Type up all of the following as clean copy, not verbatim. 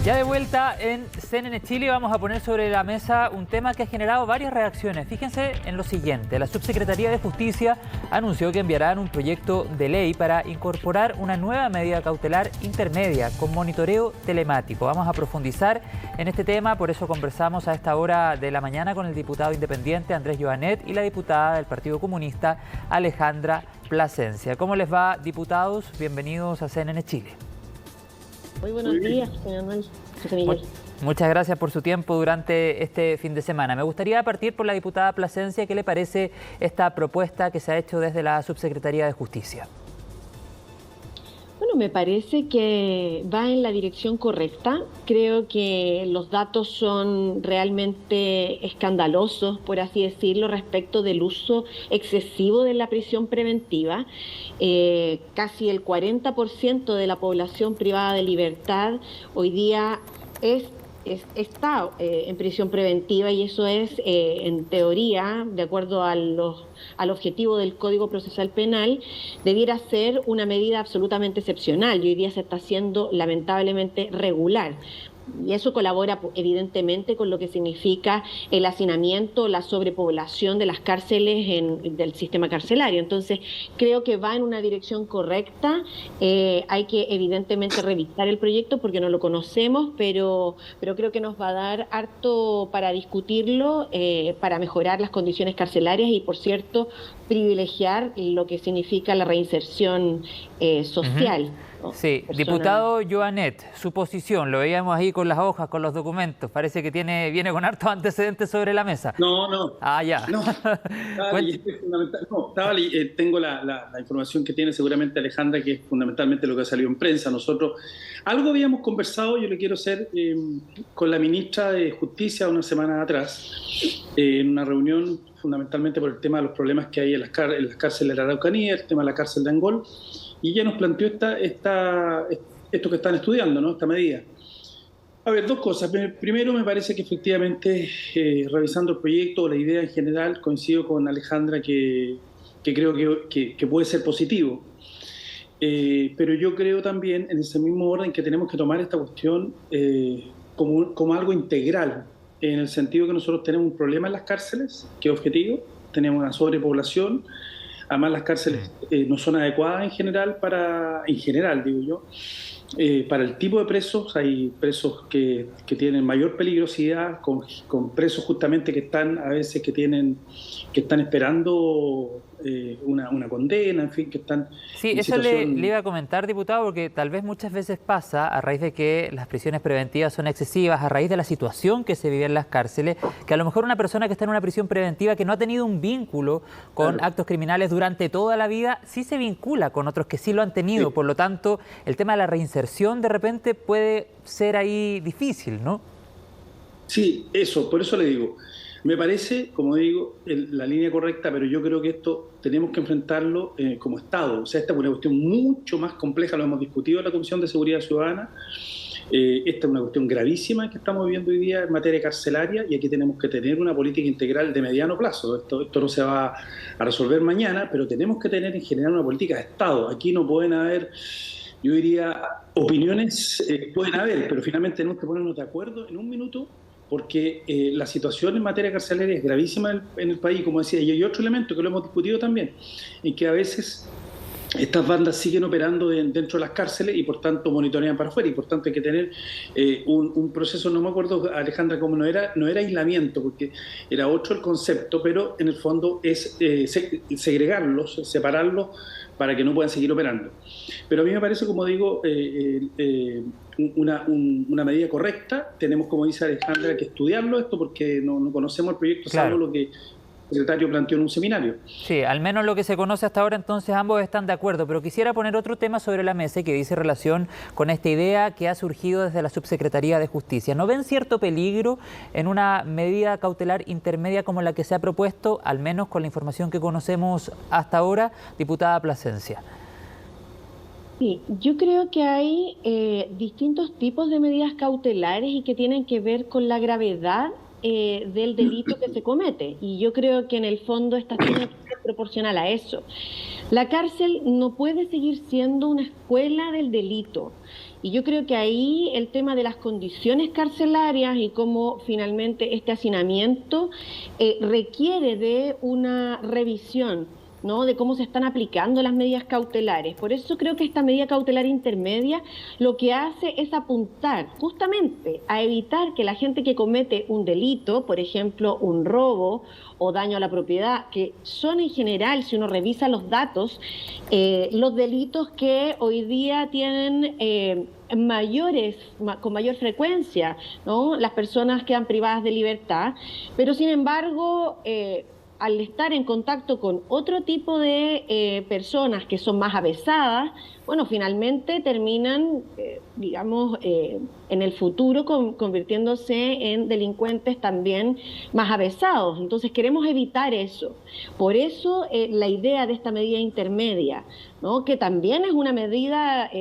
Ya de vuelta en CNN Chile vamos a poner sobre la mesa un tema que ha generado varias reacciones. Fíjense en lo siguiente, la Subsecretaría de Justicia anunció que enviarán un proyecto de ley para incorporar una nueva medida cautelar intermedia con monitoreo telemático. Vamos a profundizar en este tema, por eso conversamos a esta hora de la mañana con el diputado independiente Andrés Joanet y la diputada del Partido Comunista Alejandra Plasencia. ¿Cómo les va, diputados? Bienvenidos a CNN Chile. Muy buenos días, señor Manuel. Muchas gracias por su tiempo durante este fin de semana. Me gustaría partir por la diputada Plasencia. ¿Qué le parece esta propuesta que se ha hecho desde la Subsecretaría de Justicia? Bueno, me parece que va en la dirección correcta. Creo que los datos son realmente escandalosos, por así decirlo, respecto del uso excesivo de la prisión preventiva. Casi el 40% de la población privada de libertad hoy día está en prisión preventiva, y eso es, en teoría, de acuerdo al objetivo del Código Procesal Penal, debiera ser una medida absolutamente excepcional, y hoy día se está haciendo lamentablemente regular. Y eso colabora evidentemente con lo que significa el hacinamiento, la sobrepoblación de las cárceles del sistema carcelario. Entonces, creo que va en una dirección correcta. Hay que evidentemente revisar el proyecto porque no lo conocemos, pero creo que nos va a dar harto para discutirlo, para mejorar las condiciones carcelarias y, por cierto, privilegiar lo que significa la reinserción social. Sí, diputado Joanet, su posición, lo veíamos ahí con las hojas, con los documentos, parece que viene con hartos antecedentes sobre la mesa. No. Ah, ya. No, tengo la información que tiene seguramente Alejandra, que es fundamentalmente lo que ha salido en prensa. Nosotros algo habíamos conversado, yo le quiero hacer, con la ministra de Justicia una semana atrás, en una reunión fundamentalmente por el tema de los problemas que hay en las cárceles de la Araucanía, el tema de la cárcel de Angol. Y ella nos planteó esto que están estudiando, ¿no? Esta medida. A ver, dos cosas. Primero, me parece que efectivamente, revisando el proyecto, la idea en general, coincido con Alejandra que creo que puede ser positivo. Pero yo creo también, en ese mismo orden, que tenemos que tomar esta cuestión como algo integral, en el sentido que nosotros tenemos un problema en las cárceles, que es objetivo, tenemos una sobrepoblación. Además, las cárceles no son adecuadas en general, digo yo, para el tipo de presos. Hay presos que tienen mayor peligrosidad, con presos justamente que están a veces que están esperando una condena, en fin, que están... Sí, eso le iba a comentar, diputado, porque tal vez muchas veces pasa, a raíz de que las prisiones preventivas son excesivas, a raíz de la situación que se vive en las cárceles, que a lo mejor una persona que está en una prisión preventiva, que no ha tenido un vínculo con actos criminales durante toda la vida, sí se vincula con otros que sí lo han tenido. Sí. Por lo tanto, el tema de la reinserción de repente puede ser ahí difícil, ¿no? Sí, por eso le digo. Me parece, como digo, la línea correcta, pero yo creo que esto tenemos que enfrentarlo como Estado. O sea, esta es una cuestión mucho más compleja, lo hemos discutido en la Comisión de Seguridad Ciudadana. Esta es una cuestión gravísima que estamos viviendo hoy día en materia carcelaria, y aquí tenemos que tener una política integral de mediano plazo. Esto no se va a resolver mañana, pero tenemos que tener en general una política de Estado. Aquí no pueden haber, yo diría, opiniones, pueden haber, pero finalmente tenemos que ponernos de acuerdo en un minuto, porque la situación en materia carcelaria es gravísima en el país, como decía, y hay otro elemento que lo hemos discutido también, en que a veces estas bandas siguen operando dentro de las cárceles y por tanto monitorean para afuera, y por tanto hay que tener un proceso, no me acuerdo, Alejandra, cómo no era aislamiento, porque era otro el concepto, pero en el fondo es segregarlos, separarlos, para que no puedan seguir operando. Pero a mí me parece, como digo, una medida correcta. Tenemos, como dice Alejandra, que estudiarlo esto, porque no conocemos el proyecto, claro, salvo lo que el secretario planteó en un seminario. Sí, al menos lo que se conoce hasta ahora, entonces ambos están de acuerdo, pero quisiera poner otro tema sobre la mesa que dice relación con esta idea que ha surgido desde la Subsecretaría de Justicia. ¿No ven cierto peligro en una medida cautelar intermedia como la que se ha propuesto, al menos con la información que conocemos hasta ahora, diputada Plasencia? Sí, yo creo que hay distintos tipos de medidas cautelares y que tienen que ver con la gravedad del delito que se comete. Y yo creo que en el fondo esta tiene que ser proporcional a eso. La cárcel no puede seguir siendo una escuela del delito. Y yo creo que ahí el tema de las condiciones carcelarias y cómo finalmente este hacinamiento requiere de una revisión, ¿no? De cómo se están aplicando las medidas cautelares. Por eso creo que esta medida cautelar intermedia lo que hace es apuntar justamente a evitar que la gente que comete un delito, por ejemplo, un robo o daño a la propiedad, que son en general, si uno revisa los datos, los delitos que hoy día tienen con mayor frecuencia, ¿no? Las personas quedan privadas de libertad, pero sin embargo, al estar en contacto con otro tipo de personas que son más avesadas, bueno, finalmente terminan, en el futuro convirtiéndose en delincuentes también más avesados. Entonces queremos evitar eso. Por eso la idea de esta medida intermedia, ¿no? Que también es una medida,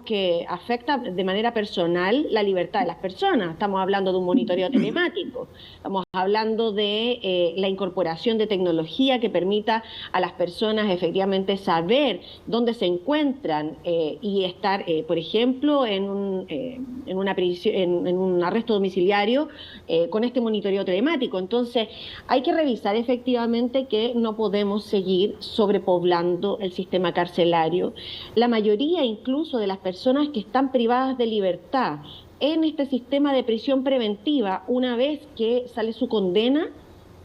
que afecta de manera personal la libertad de las personas. Estamos hablando de un monitoreo telemático, estamos hablando de la incorporación de tecnología que permita a las personas efectivamente saber dónde se encuentran y estar, por ejemplo, en un arresto domiciliario con este monitoreo telemático. Entonces, hay que revisar efectivamente que no podemos seguir sobrepoblando el sistema carcelario. La mayoría incluso de las personas que están privadas de libertad en este sistema de prisión preventiva, una vez que sale su condena,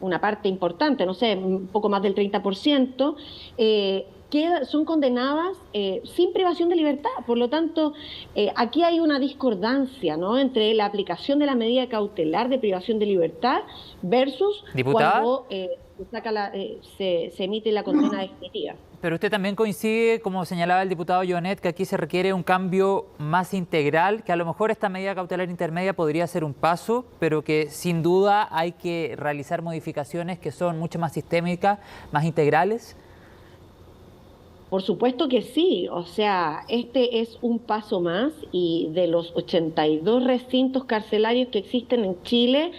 una parte importante, no sé, un poco más del 30%, son condenadas sin privación de libertad. Por lo tanto, aquí hay una discordancia, ¿no?, entre la aplicación de la medida cautelar de privación de libertad versus ¿Diputada? cuando se emite la condena definitiva. Pero usted también coincide, como señalaba el diputado Jonet, que aquí se requiere un cambio más integral, que a lo mejor esta medida cautelar intermedia podría ser un paso, pero que sin duda hay que realizar modificaciones que son mucho más sistémicas, más integrales. Por supuesto que sí, o sea, este es un paso más y de los 82 recintos carcelarios que existen en Chile,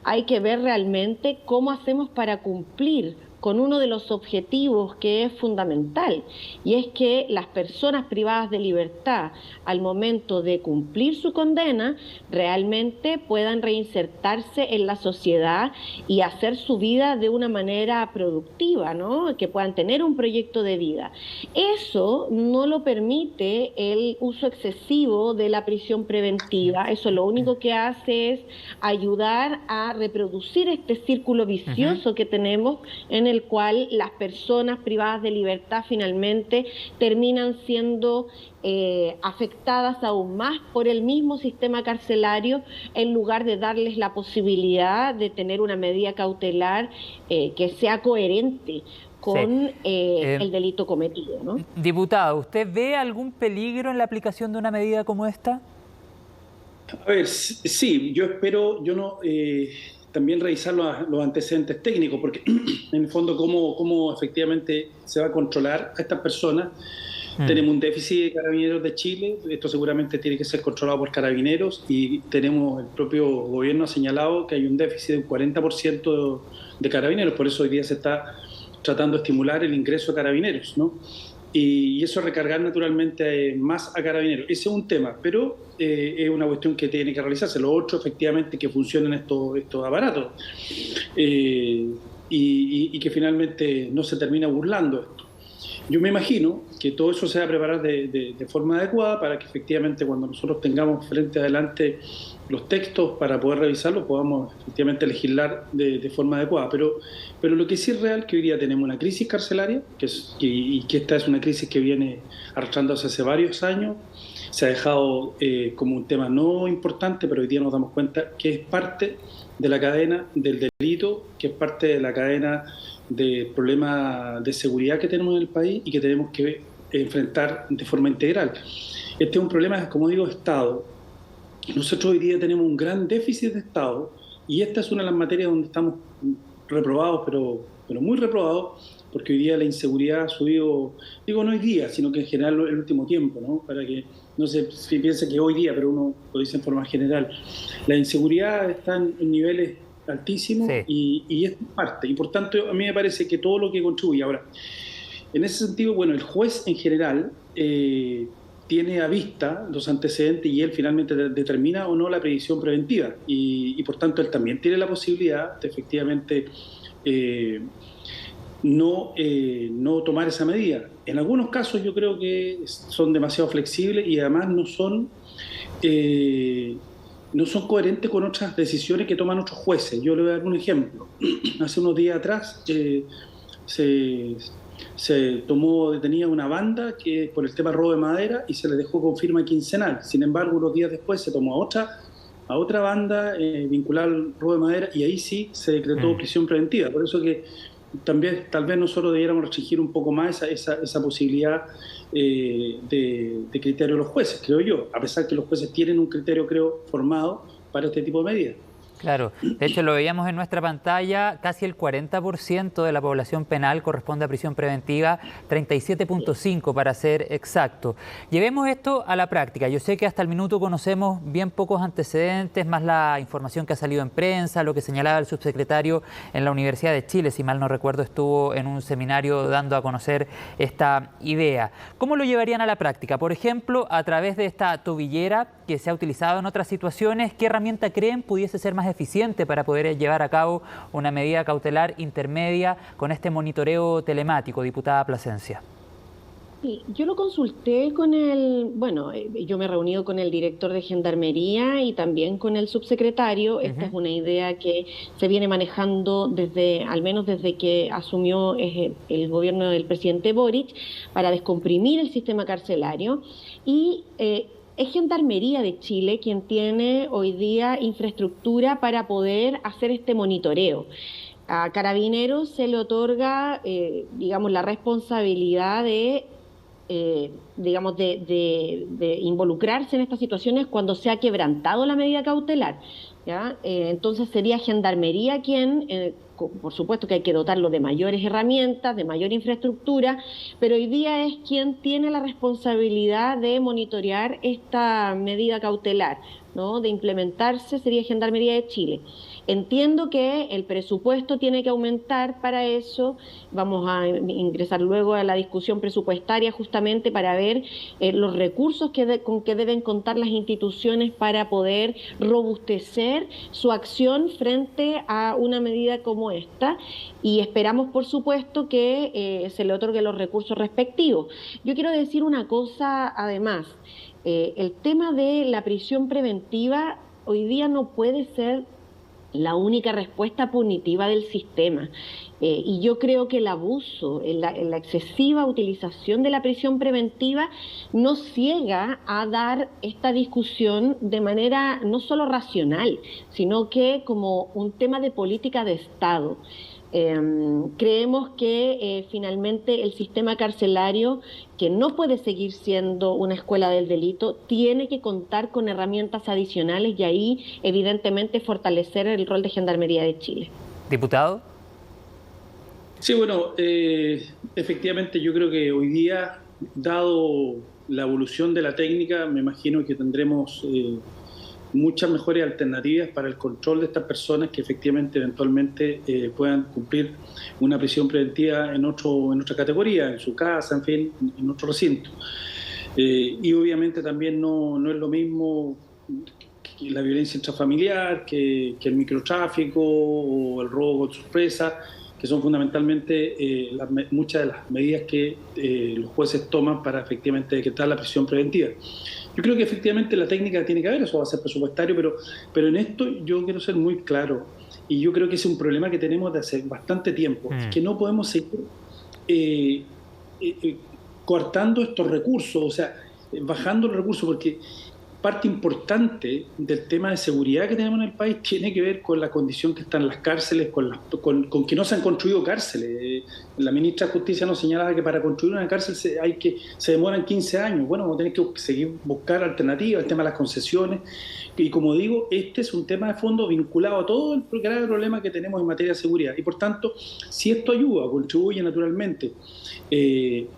hay que ver realmente cómo hacemos para cumplir con uno de los objetivos que es fundamental, y es que las personas privadas de libertad, al momento de cumplir su condena, realmente puedan reinsertarse en la sociedad y hacer su vida de una manera productiva, ¿no?, que puedan tener un proyecto de vida. Eso no lo permite el uso excesivo de la prisión preventiva. Eso lo único que hace es ayudar a reproducir este círculo vicioso que tenemos, en el cual las personas privadas de libertad finalmente terminan siendo afectadas aún más por el mismo sistema carcelario, en lugar de darles la posibilidad de tener una medida cautelar que sea coherente con el delito cometido, ¿no? Diputado, ¿usted ve algún peligro en la aplicación de una medida como esta? A ver, sí, yo espero, también revisar los antecedentes técnicos, porque en el fondo cómo efectivamente se va a controlar a estas personas. Tenemos un déficit de carabineros de Chile, esto seguramente tiene que ser controlado por carabineros, y el propio gobierno ha señalado que hay un déficit de un 40% de carabineros, por eso hoy día se está tratando de estimular el ingreso de carabineros, ¿no? Y eso recargar naturalmente más a carabineros. Ese es un tema, pero es una cuestión que tiene que realizarse. Lo otro, efectivamente, que funcionen estos aparatos y que finalmente no se termina burlando esto. Yo me imagino que todo eso se va a preparar de forma adecuada para que efectivamente cuando nosotros tengamos frente adelante los textos para poder revisarlos podamos efectivamente legislar de forma adecuada. Pero lo que sí es real es que hoy día tenemos una crisis carcelaria y que esta es una crisis que viene arrastrándose hace varios años. Se ha dejado como un tema no importante, pero hoy día nos damos cuenta que es parte de la cadena del delito, que es parte de la cadena del problema de seguridad que tenemos en el país y que tenemos que enfrentar de forma integral. Este es un problema, como digo, de Estado. Nosotros hoy día tenemos un gran déficit de Estado y esta es una de las materias donde estamos reprobados, pero muy reprobados, porque hoy día la inseguridad ha subido, digo no hoy día, sino que en general el último tiempo, ¿no? Para que no se piense que hoy día, pero uno lo dice en forma general. La inseguridad está en niveles altísimo, Sí. y es parte. Y por tanto, a mí me parece que todo lo que contribuye. Ahora, en ese sentido, bueno, el juez en general tiene a vista los antecedentes y él finalmente determina o no la previsión preventiva. Y por tanto, él también tiene la posibilidad de efectivamente no tomar esa medida. En algunos casos yo creo que son demasiado flexibles y además no son coherentes con otras decisiones que toman otros jueces. Yo le voy a dar un ejemplo. Hace unos días atrás se tomó detenida una banda que por el tema robo de madera y se le dejó con firma quincenal. Sin embargo, unos días después se tomó a otra banda vinculada al robo de madera y ahí sí se decretó prisión preventiva. Por eso que también tal vez nosotros debiéramos restringir un poco más esa posibilidad de criterio de los jueces, creo yo, a pesar que los jueces tienen un criterio, creo, formado para este tipo de medidas. Claro, de hecho lo veíamos en nuestra pantalla, casi el 40% de la población penal corresponde a prisión preventiva, 37.5 para ser exacto. Llevemos esto a la práctica. Yo sé que hasta el minuto conocemos bien pocos antecedentes, más la información que ha salido en prensa, lo que señalaba el subsecretario en la Universidad de Chile, si mal no recuerdo, estuvo en un seminario dando a conocer esta idea. ¿Cómo lo llevarían a la práctica? Por ejemplo, a través de esta tobillera que se ha utilizado en otras situaciones, ¿qué herramienta creen pudiese ser más eficiente para poder llevar a cabo una medida cautelar intermedia con este monitoreo telemático, diputada Plasencia? Sí, yo lo consulté yo me he reunido con el director de Gendarmería y también con el subsecretario. Esta es una idea que se viene manejando al menos desde que asumió el gobierno del presidente Boric, para descomprimir el sistema carcelario. Y es Gendarmería de Chile quien tiene hoy día infraestructura para poder hacer este monitoreo. A Carabineros se le otorga, la responsabilidad de involucrarse en estas situaciones cuando se ha quebrantado la medida cautelar, ¿ya? Entonces sería Gendarmería quien, por supuesto que hay que dotarlo de mayores herramientas, de mayor infraestructura, pero hoy día es quien tiene la responsabilidad de monitorear esta medida cautelar, ¿no? De implementarse sería Gendarmería de Chile. Entiendo que el presupuesto tiene que aumentar para eso. Vamos a ingresar luego a la discusión presupuestaria justamente para ver los recursos con que deben contar las instituciones para poder robustecer su acción frente a una medida como esta, y esperamos por supuesto que se le otorguen los recursos respectivos. Yo quiero decir una cosa además, el tema de la prisión preventiva hoy día no puede ser la única respuesta punitiva del sistema. Y yo creo que el abuso, la excesiva utilización de la prisión preventiva nos ciega a dar esta discusión de manera no solo racional, sino que como un tema de política de Estado. Creemos que finalmente el sistema carcelario, que no puede seguir siendo una escuela del delito, tiene que contar con herramientas adicionales y ahí evidentemente fortalecer el rol de Gendarmería de Chile. ¿Diputado? Sí, bueno, efectivamente yo creo que hoy día, dado la evolución de la técnica, me imagino que tendremos muchas mejores alternativas para el control de estas personas que efectivamente eventualmente puedan cumplir una prisión preventiva en otra categoría, en su casa, en fin, en otro recinto. Y obviamente también no es lo mismo que la violencia intrafamiliar, que el microtráfico o el robo con sorpresa, que son fundamentalmente muchas de las medidas que los jueces toman para efectivamente decretar la prisión preventiva. Yo creo que efectivamente la técnica tiene que haber, eso va a ser presupuestario, pero en esto yo quiero ser muy claro, y yo creo que es un problema que tenemos de hace bastante tiempo, que no podemos seguir coartando estos recursos, o sea, bajando los recursos, porque parte importante del tema de seguridad que tenemos en el país tiene que ver con la condición que están las cárceles, con que no se han construido cárceles. La ministra de Justicia nos señalaba que para construir una cárcel se demoran 15 años. Bueno, vamos a tener que seguir buscar alternativas, el tema de las concesiones. Y como digo, este es un tema de fondo vinculado a todo el grave problema que tenemos en materia de seguridad. Y por tanto, si esto ayuda, contribuye naturalmente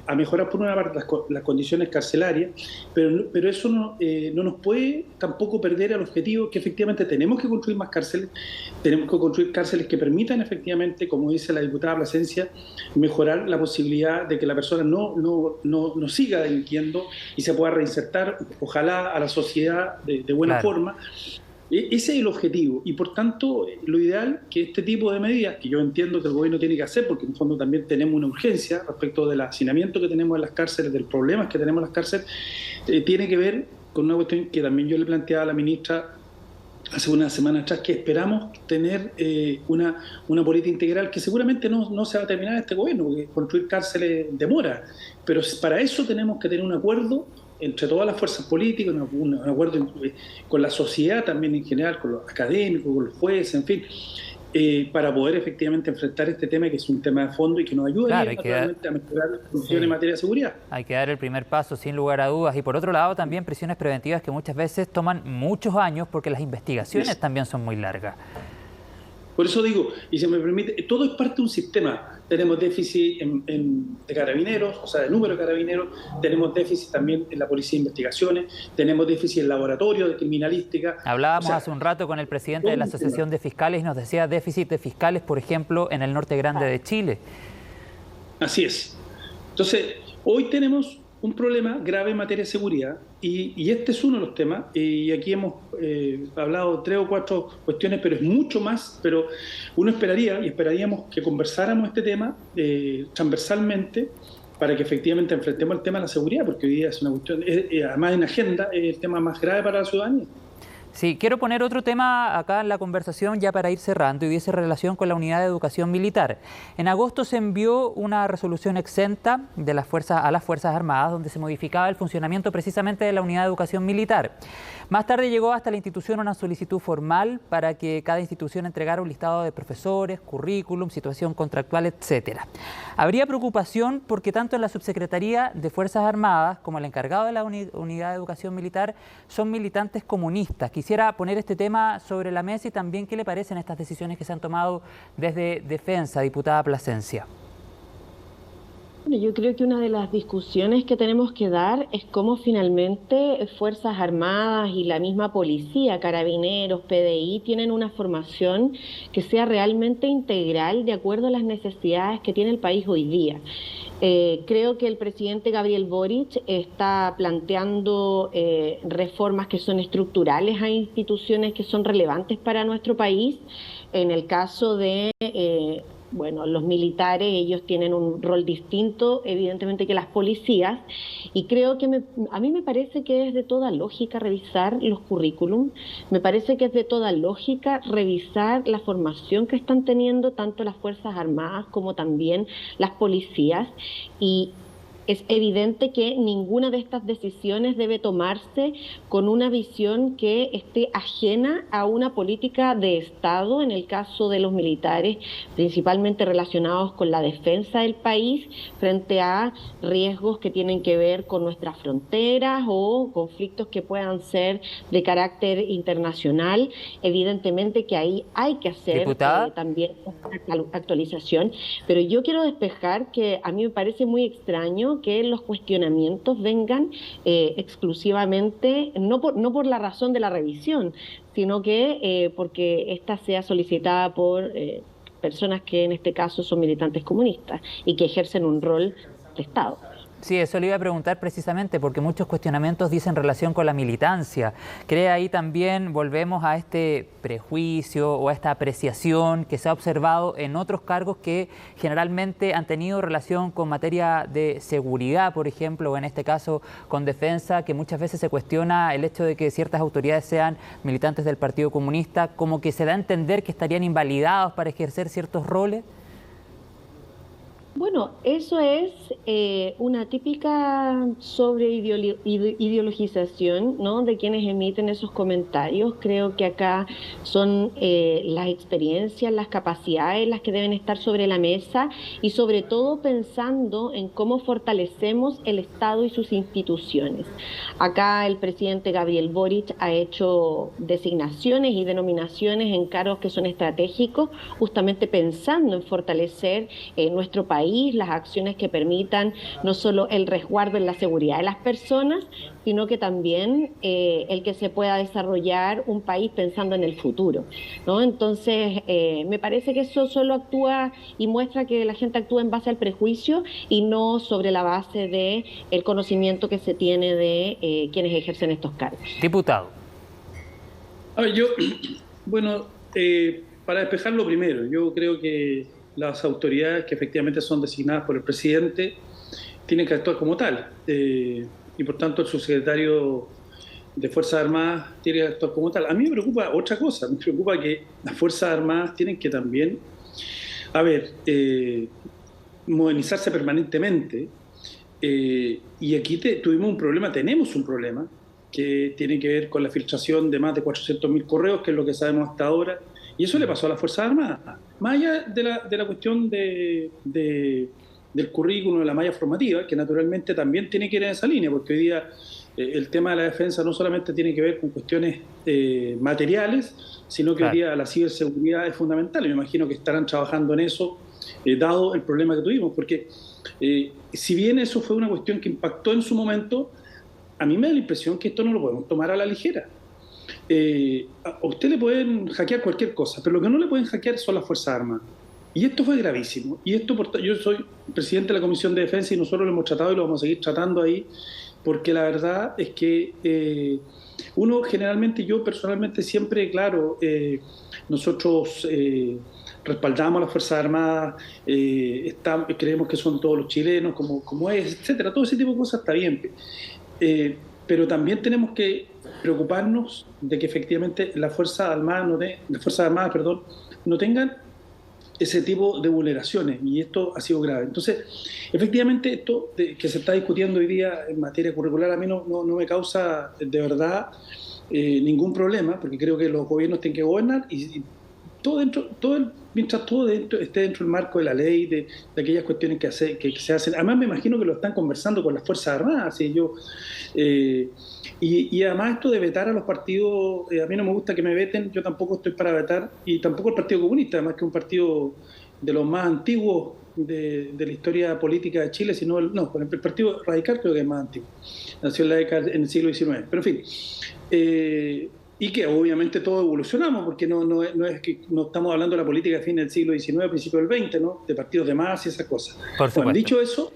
a mejorar por una parte las condiciones carcelarias, pero eso no nos puede tampoco perder el objetivo que efectivamente tenemos que construir más cárceles, tenemos que construir cárceles que permitan efectivamente, como dice la diputada Plasencia, mejorar la posibilidad de que la persona no siga delinquiendo y se pueda reinsertar, ojalá, a la sociedad de buena forma. Ese es el objetivo y por tanto lo ideal que este tipo de medidas, que yo entiendo que el gobierno tiene que hacer, porque en el fondo también tenemos una urgencia respecto del hacinamiento que tenemos en las cárceles, del problema que tenemos en las cárceles, tiene que ver con una cuestión que también yo le planteaba a la ministra hace unas semanas atrás, que esperamos tener una política integral que seguramente no se va a terminar este gobierno, porque construir cárceles demora, pero para eso tenemos que tener un acuerdo entre todas las fuerzas políticas, un acuerdo con la sociedad también en general, con los académicos, con los jueces, en fin, para poder efectivamente enfrentar este tema, que es un tema de fondo y que nos ayuda naturalmente a mejorar las condiciones en materia de seguridad. Hay que dar el primer paso, sin lugar a dudas. Y por otro lado, también prisiones preventivas que muchas veces toman muchos años porque las investigaciones también son muy largas. Por eso digo, y si me permite, todo es parte de un sistema. Tenemos déficit de carabineros, o sea, de número de carabineros, tenemos déficit también en la policía de investigaciones, tenemos déficit en laboratorio de criminalística. Hablábamos hace un rato con el presidente de la Asociación de Fiscales y nos decía déficit de fiscales, por ejemplo, en el norte grande de Chile. Así es. Entonces, hoy tenemos un problema grave en materia de seguridad y este es uno de los temas, y aquí hemos hablado 3 o 4 cuestiones, pero es mucho más, pero uno esperaríamos que conversáramos este tema transversalmente para que efectivamente enfrentemos el tema de la seguridad, porque hoy día es una cuestión, además en agenda, es el tema más grave para la ciudadanía. Sí, quiero poner otro tema acá en la conversación ya para ir cerrando y dice relación con la unidad de educación militar. En agosto se envió una resolución exenta de las a las Fuerzas Armadas donde se modificaba el funcionamiento precisamente de la unidad de educación militar. Más tarde llegó hasta la institución una solicitud formal para que cada institución entregara un listado de profesores, currículum, situación contractual, etcétera. Habría preocupación porque tanto en la Subsecretaría de Fuerzas Armadas como el encargado de la unidad de educación militar son militantes comunistas. Quisiera poner este tema sobre la mesa y también qué le parecen estas decisiones que se han tomado desde Defensa, diputada Plasencia. Yo creo que una de las discusiones que tenemos que dar es cómo finalmente Fuerzas Armadas y la misma policía, carabineros, PDI, tienen una formación que sea realmente integral de acuerdo a las necesidades que tiene el país hoy día. Creo que el presidente Gabriel Boric está planteando reformas que son estructurales a instituciones que son relevantes para nuestro país. En el caso de los militares, ellos tienen un rol distinto, evidentemente, que las policías, y creo que a mí me parece que es de toda lógica revisar los currículum, me parece que es de toda lógica revisar la formación que están teniendo tanto las Fuerzas Armadas como también las policías, y es evidente que ninguna de estas decisiones debe tomarse con una visión que esté ajena a una política de Estado, en el caso de los militares, principalmente relacionados con la defensa del país frente a riesgos que tienen que ver con nuestras fronteras o conflictos que puedan ser de carácter internacional. Evidentemente que ahí hay que hacer también una actualización, pero yo quiero despejar que a mí me parece muy extraño que los cuestionamientos vengan exclusivamente, no por la razón de la revisión, sino que porque esta sea solicitada por personas que en este caso son militantes comunistas y que ejercen un rol de Estado. Sí, eso le iba a preguntar precisamente porque muchos cuestionamientos dicen relación con la militancia. ¿Cree ahí también, volvemos a este prejuicio o a esta apreciación que se ha observado en otros cargos que generalmente han tenido relación con materia de seguridad, por ejemplo, o en este caso con defensa, que muchas veces se cuestiona el hecho de que ciertas autoridades sean militantes del Partido Comunista, como que se da a entender que estarían invalidados para ejercer ciertos roles? Bueno, eso es una típica sobreideologización, ¿no?, de quienes emiten esos comentarios. Creo que acá son las experiencias, las capacidades las que deben estar sobre la mesa y sobre todo pensando en cómo fortalecemos el Estado y sus instituciones. Acá el presidente Gabriel Boric ha hecho designaciones y denominaciones en cargos que son estratégicos, justamente pensando en fortalecer nuestro país, las acciones que permitan no solo el resguardo en la seguridad de las personas, sino que también el que se pueda desarrollar un país pensando en el futuro, ¿no? Entonces, me parece que eso solo actúa y muestra que la gente actúa en base al prejuicio y no sobre la base de el conocimiento que se tiene de quienes ejercen estos cargos. Diputado. A ver, bueno, para despejarlo primero, yo creo que las autoridades que efectivamente son designadas por el presidente tienen que actuar como tal. Y por tanto el subsecretario de Fuerzas Armadas tiene que actuar como tal. A mí me preocupa otra cosa, me preocupa que las Fuerzas Armadas tienen que también, modernizarse permanentemente. Y aquí tenemos un problema que tiene que ver con la filtración de más de 400.000 correos, que es lo que sabemos hasta ahora, y eso le pasó a las Fuerzas Armadas. Más allá de la cuestión del currículum, de la malla formativa, que naturalmente también tiene que ir en esa línea, porque hoy día el tema de la defensa no solamente tiene que ver con cuestiones materiales, sino que hoy día la ciberseguridad es fundamental. Y me imagino que estarán trabajando en eso, dado el problema que tuvimos, porque si bien eso fue una cuestión que impactó en su momento, a mí me da la impresión que esto no lo podemos tomar a la ligera. A usted le pueden hackear cualquier cosa, pero lo que no le pueden hackear son las Fuerzas Armadas. Y esto fue gravísimo. Y esto, yo soy presidente de la Comisión de Defensa y nosotros lo hemos tratado y lo vamos a seguir tratando ahí, porque la verdad es que uno generalmente, yo personalmente siempre, claro, nosotros respaldamos a las Fuerzas Armadas, creemos que son todos los chilenos, como es, etcétera. Todo ese tipo de cosas está bien. Pero también tenemos que preocuparnos de que efectivamente las Fuerzas Armadas no tengan ese tipo de vulneraciones, y esto ha sido grave. Entonces, efectivamente, esto que se está discutiendo hoy día en materia curricular a mí no me causa de verdad ningún problema, porque creo que los gobiernos tienen que gobernar y mientras todo esté dentro del marco de la ley, de aquellas cuestiones que se hacen. Además, me imagino que lo están conversando con las Fuerzas Armadas. Y además esto de vetar a los partidos, a mí no me gusta que me veten, yo tampoco estoy para vetar, y tampoco el Partido Comunista, además que es un partido de los más antiguos de la historia política de Chile, el Partido Radical creo que es más antiguo, nació en el siglo XIX, pero en fin. Y que obviamente todos evolucionamos, porque no es que no estamos hablando de la política de fin del siglo XIX, principio del XX, ¿no?, de partidos de masa y esas cosas. Bueno, dicho eso,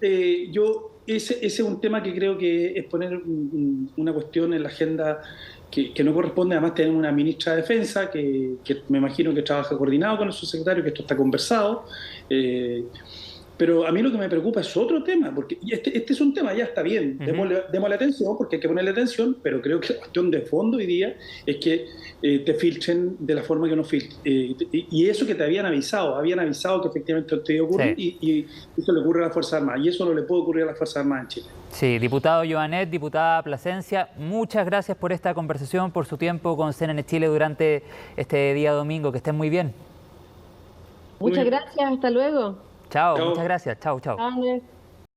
ese es un tema que creo que es poner una cuestión en la agenda que no corresponde. Además tenemos una ministra de Defensa que me imagino que trabaja coordinado con el subsecretario, que esto está conversado. Pero a mí lo que me preocupa es otro tema, porque este es un tema, ya está bien, démosle atención, porque hay que ponerle atención, pero creo que la cuestión de fondo hoy día es que te filtren de la forma que no filtren. Y eso que te habían avisado que efectivamente esto iba a ocurrir, y eso le ocurre a las Fuerzas Armadas, y eso no le puede ocurrir a las Fuerzas Armadas en Chile. Sí, diputado Joanet, diputada Plasencia, muchas gracias por esta conversación, por su tiempo con CNN Chile durante este día domingo, que estén muy bien. Muchas gracias, hasta luego. Chao, muchas gracias. Chao. Andrés.